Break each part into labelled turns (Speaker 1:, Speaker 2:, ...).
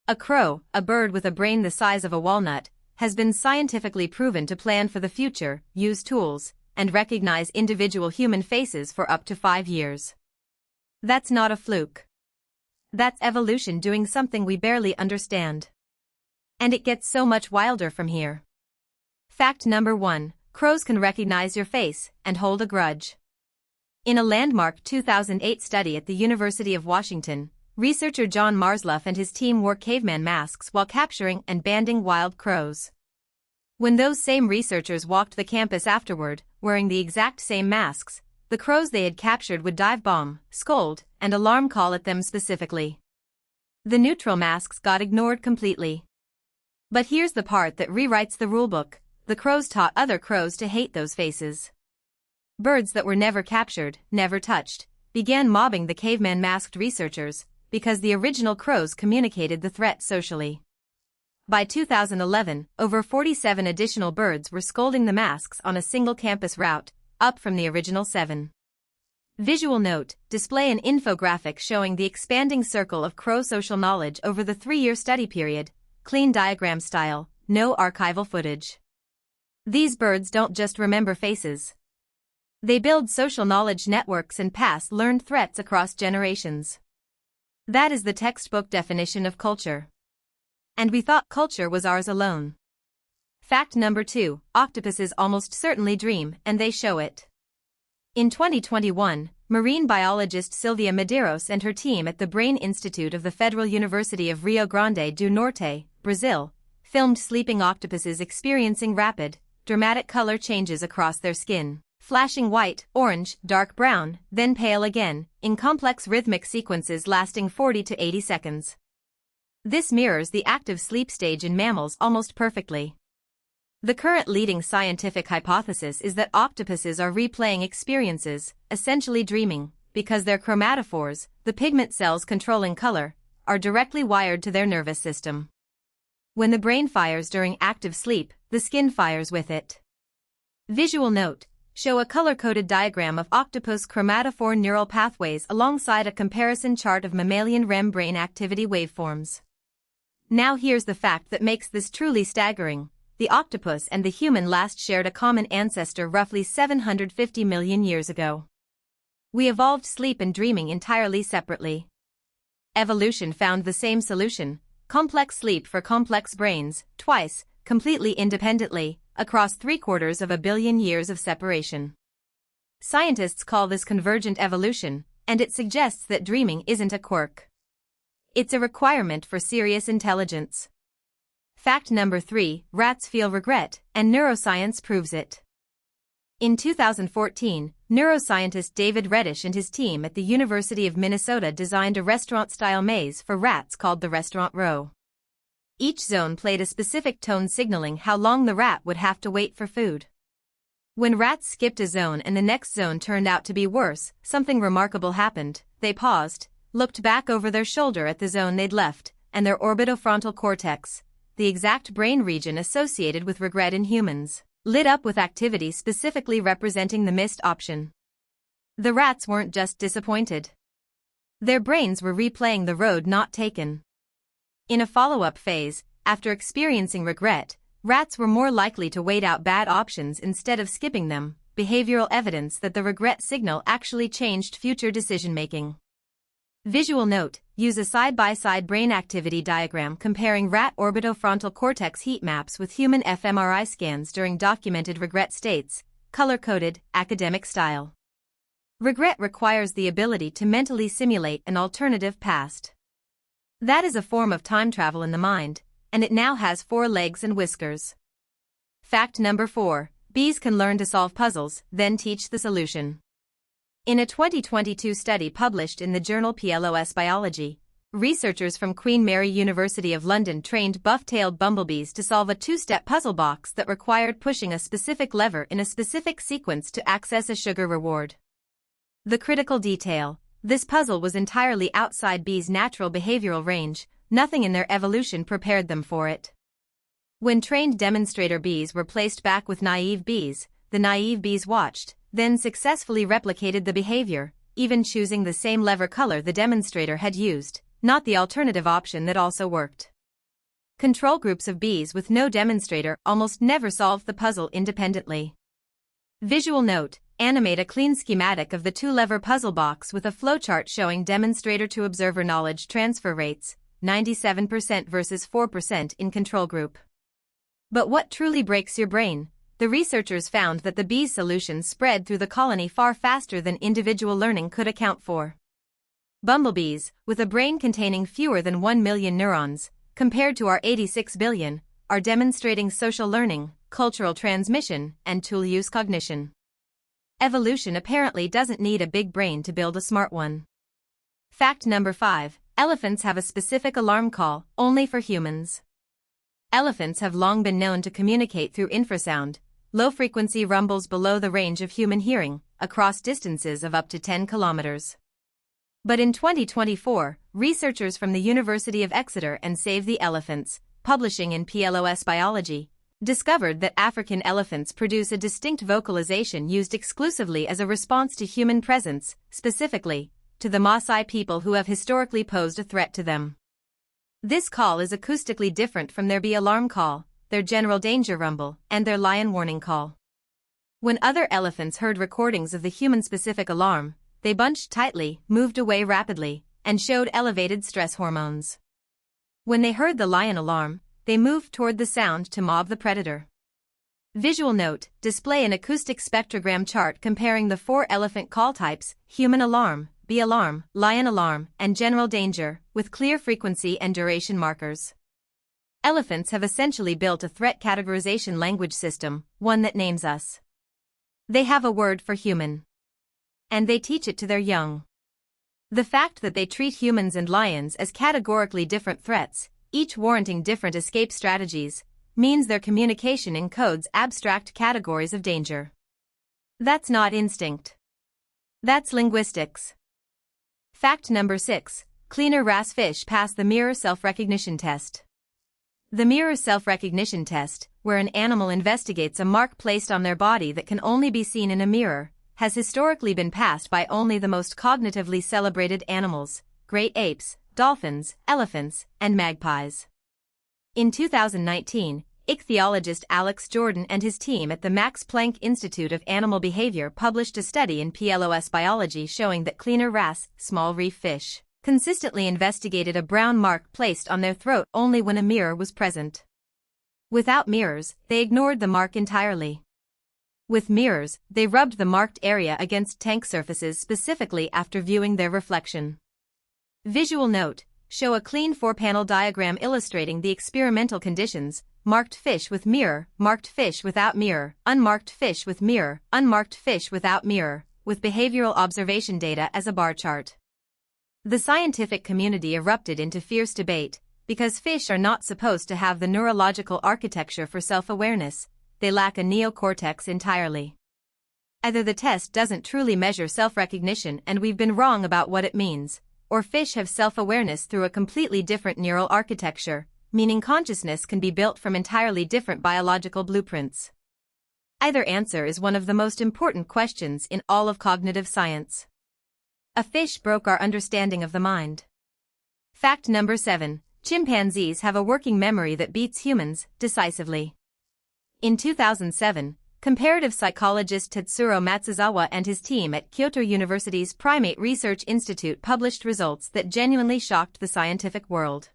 Speaker 1: A crow, a bird with a brain the size of a walnut, has been scientifically proven to plan for the future, use tools, and recognize individual human faces for up to 5 years. That's not a fluke. That's evolution doing something we barely understand. And it gets so much wilder from here. Fact number 1. Crows can recognize your face and hold a grudge. In a landmark 2008 study at the University of Washington, researcher John Marsluff and his team wore caveman masks while capturing and banding wild crows. When those same researchers walked the campus afterward, wearing the exact same masks, the crows they had captured would dive bomb, scold, and alarm call at them specifically. The neutral masks got ignored completely. But here's the part that rewrites the rulebook: the crows taught other crows to hate those faces. Birds that were never captured, never touched, began mobbing the caveman masked researchers, because the original crows communicated the threat socially. By 2011, over 47 additional birds were scolding the masks on a single campus route, up from the original 7. Visual note: display an infographic showing the expanding circle of crow social knowledge over the 3-year study period, clean diagram style, no archival footage. These birds don't just remember faces. They build social knowledge networks and pass learned threats across generations. That is the textbook definition of culture. And we thought culture was ours alone. Fact number 2. Octopuses almost certainly dream, and they show it. In 2021, marine biologist Silvia Medeiros and her team at the Brain Institute of the Federal University of Rio Grande do Norte, Brazil, filmed sleeping octopuses experiencing rapid, dramatic color changes across their skin, flashing white, orange, dark brown, then pale again, in complex rhythmic sequences lasting 40 to 80 seconds. This mirrors the active sleep stage in mammals almost perfectly. The current leading scientific hypothesis is that octopuses are replaying experiences, essentially dreaming, because their chromatophores, the pigment cells controlling color, are directly wired to their nervous system. When the brain fires during active sleep, the skin fires with it. Visual note: show a color-coded diagram of octopus chromatophore neural pathways alongside a comparison chart of mammalian REM brain activity waveforms. Now here's the fact that makes this truly staggering: the octopus and the human last shared a common ancestor roughly 750 million years ago. We evolved sleep and dreaming entirely separately. Evolution found the same solution: complex sleep for complex brains, twice, completely independently, across 750 million years of separation. Scientists call this convergent evolution, and it suggests that dreaming isn't a quirk. It's a requirement for serious intelligence. Fact number 3. Rats feel regret, and neuroscience proves it. In 2014, neuroscientist David Reddish and his team at the University of Minnesota designed a restaurant-style maze for rats called the Restaurant Row. Each zone played a specific tone signaling how long the rat would have to wait for food. When rats skipped a zone and the next zone turned out to be worse, something remarkable happened. They paused, looked back over their shoulder at the zone they'd left, and their orbitofrontal cortex, the exact brain region associated with regret in humans, lit up with activity specifically representing the missed option. The rats weren't just disappointed. Their brains were replaying the road not taken. In a follow-up phase, after experiencing regret, rats were more likely to wait out bad options instead of skipping them, behavioral evidence that the regret signal actually changed future decision-making. Visual note: use a side-by-side brain activity diagram comparing rat orbitofrontal cortex heat maps with human fMRI scans during documented regret states, color-coded, academic style. Regret requires the ability to mentally simulate an alternative past. That is a form of time travel in the mind, and it now has 4 legs and whiskers. Fact number 4. Bees can learn to solve puzzles, then teach the solution. In a 2022 study published in the journal PLOS Biology, researchers from Queen Mary University of London trained buff-tailed bumblebees to solve a 2-step puzzle box that required pushing a specific lever in a specific sequence to access a sugar reward. The critical detail: this puzzle was entirely outside bees' natural behavioral range, nothing in their evolution prepared them for it. When trained demonstrator bees were placed back with naive bees, the naive bees watched, then successfully replicated the behavior, even choosing the same lever color the demonstrator had used, not the alternative option that also worked. Control groups of bees with no demonstrator almost never solve the puzzle independently. Visual note: animate a clean schematic of the two-lever puzzle box with a flowchart showing demonstrator to observer knowledge transfer rates, 97% versus 4% in control group. But what truly breaks your brain? The researchers found that the bees' solution spread through the colony far faster than individual learning could account for. Bumblebees, with a brain containing fewer than 1 million neurons, compared to our 86 billion, are demonstrating social learning, cultural transmission, and tool use cognition. Evolution apparently doesn't need a big brain to build a smart one. Fact number 5. Elephants have a specific alarm call, only for humans. Elephants have long been known to communicate through infrasound, low-frequency rumbles below the range of human hearing, across distances of up to 10 kilometers. But in 2024, researchers from the University of Exeter and Save the Elephants, publishing in PLOS Biology, discovered that African elephants produce a distinct vocalization used exclusively as a response to human presence, specifically, to the Maasai people who have historically posed a threat to them. This call is acoustically different from their bee alarm call, their general danger rumble, and their lion warning call. When other elephants heard recordings of the human-specific alarm, they bunched tightly, moved away rapidly, and showed elevated stress hormones. When they heard the lion alarm, they moved toward the sound to mob the predator. Visual note: display an acoustic spectrogram chart comparing the 4 elephant call types: human alarm, bee alarm, lion alarm, and general danger, with clear frequency and duration markers. Elephants have essentially built a threat categorization language system, one that names us. They have a word for human. And they teach it to their young. The fact that they treat humans and lions as categorically different threats, each warranting different escape strategies, means their communication encodes abstract categories of danger. That's not instinct. That's linguistics. Fact number 6. Cleaner wrasse fish pass the mirror self-recognition test. The mirror self-recognition test, where an animal investigates a mark placed on their body that can only be seen in a mirror, has historically been passed by only the most cognitively celebrated animals: great apes, dolphins, elephants, and magpies. In 2019, ichthyologist Alex Jordan and his team at the Max Planck Institute of Animal Behavior published a study in PLOS Biology showing that cleaner wrasse, small reef fish, consistently investigated a brown mark placed on their throat only when a mirror was present. Without mirrors, they ignored the mark entirely. With mirrors, they rubbed the marked area against tank surfaces specifically after viewing their reflection. Visual note: show a clean 4-panel diagram illustrating the experimental conditions: marked fish with mirror, marked fish without mirror, unmarked fish with mirror, unmarked fish without mirror, with behavioral observation data as a bar chart. The scientific community erupted into fierce debate, because fish are not supposed to have the neurological architecture for self-awareness. They lack a neocortex entirely. Either the test doesn't truly measure self-recognition and we've been wrong about what it means, or fish have self-awareness through a completely different neural architecture, meaning consciousness can be built from entirely different biological blueprints. Either answer is one of the most important questions in all of cognitive science. A fish broke our understanding of the mind. Fact number 7. Chimpanzees have a working memory that beats humans, decisively. In 2007, comparative psychologist Tetsuro Matsuzawa and his team at Kyoto University's Primate Research Institute published results that genuinely shocked the scientific world.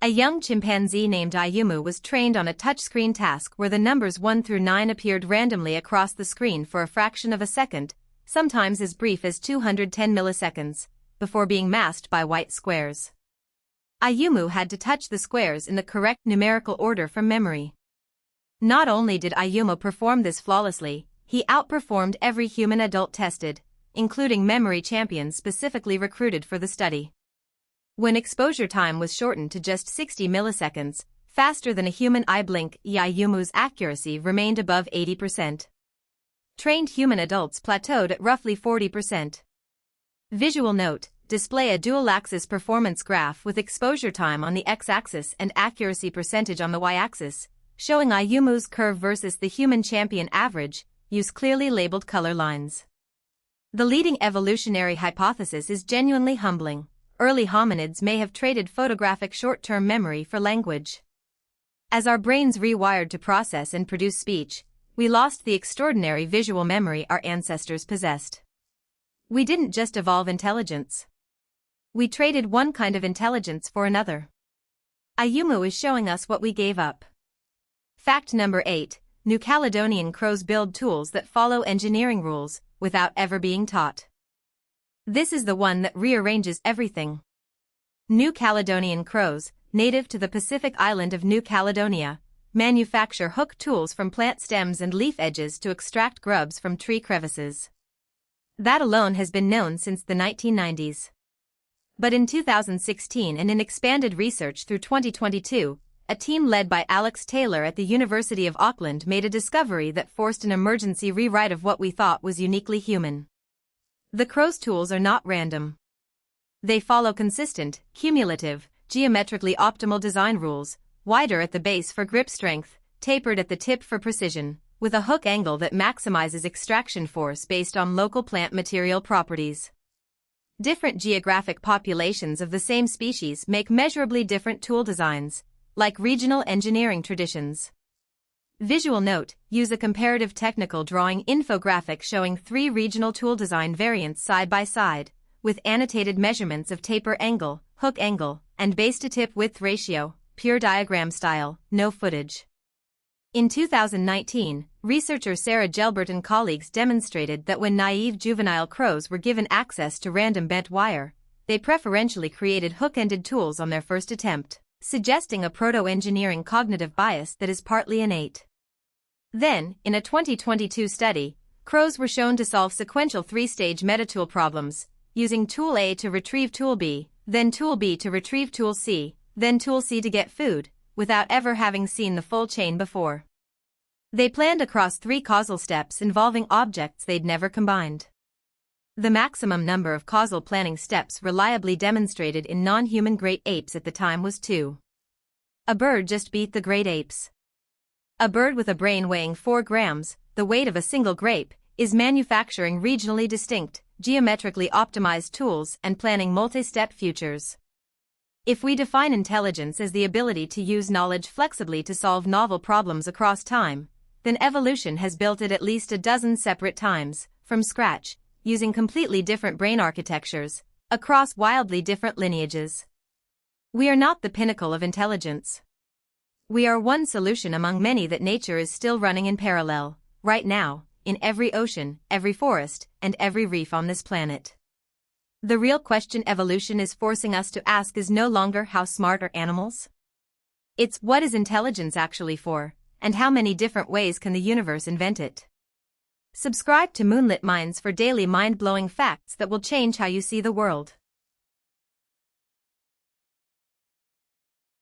Speaker 1: A young chimpanzee named Ayumu was trained on a touchscreen task where the numbers 1 through 9 appeared randomly across the screen for a fraction of a second, sometimes as brief as 210 milliseconds, before being masked by white squares. Ayumu had to touch the squares in the correct numerical order from memory. Not only did Ayumu perform this flawlessly, he outperformed every human adult tested, including memory champions specifically recruited for the study. When exposure time was shortened to just 60 milliseconds, faster than a human eye blink, Ayumu's accuracy remained above 80%. Trained human adults plateaued at roughly 40%. Visual note: display a dual-axis performance graph with exposure time on the x-axis and accuracy percentage on the y-axis, showing Ayumu's curve versus the human champion average. Use clearly labeled color lines. The leading evolutionary hypothesis is genuinely humbling. Early hominids may have traded photographic short-term memory for language. As our brains rewired to process and produce speech, we lost the extraordinary visual memory our ancestors possessed. We didn't just evolve intelligence. We traded one kind of intelligence for another. Ayumu is showing us what we gave up. Fact number 8. New Caledonian crows build tools that follow engineering rules, without ever being taught. This is the one that rearranges everything. New Caledonian crows, native to the Pacific island of New Caledonia, manufacture hook tools from plant stems and leaf edges to extract grubs from tree crevices. That alone has been known since the 1990s. But in 2016 and in expanded research through 2022, a team led by Alex Taylor at the University of Auckland made a discovery that forced an emergency rewrite of what we thought was uniquely human. The crow's tools are not random. They follow consistent, cumulative, geometrically optimal design rules, wider at the base for grip strength, tapered at the tip for precision, with a hook angle that maximizes extraction force based on local plant material properties. Different geographic populations of the same species make measurably different tool designs, like regional engineering traditions. Visual note: use a comparative technical drawing infographic showing 3 regional tool design variants side by side, with annotated measurements of taper angle, hook angle, and base-to-tip width ratio, pure diagram style, no footage. In 2019, researcher Sarah Gelbert and colleagues demonstrated that when naive juvenile crows were given access to random bent wire, they preferentially created hook-ended tools on their first attempt, suggesting a proto-engineering cognitive bias that is partly innate. Then, in a 2022 study, crows were shown to solve sequential 3-stage metatool problems, using tool A to retrieve tool B, then tool B to retrieve tool C, then tool C to get food, without ever having seen the full chain before. They planned across 3 causal steps involving objects they'd never combined. The maximum number of causal planning steps reliably demonstrated in non-human great apes at the time was 2. A bird just beat the great apes. A bird with a brain weighing 4 grams, the weight of a single grape, is manufacturing regionally distinct, geometrically optimized tools and planning multi-step futures. If we define intelligence as the ability to use knowledge flexibly to solve novel problems across time, then evolution has built it at least a dozen separate times, from scratch, using completely different brain architectures, across wildly different lineages. We are not the pinnacle of intelligence. We are one solution among many that nature is still running in parallel, right now, in every ocean, every forest, and every reef on this planet. The real question evolution is forcing us to ask is no longer how smart are animals? It's what is intelligence actually for, and how many different ways can the universe invent it? Subscribe to Moonlit Minds for daily mind-blowing facts that will change how you see the world.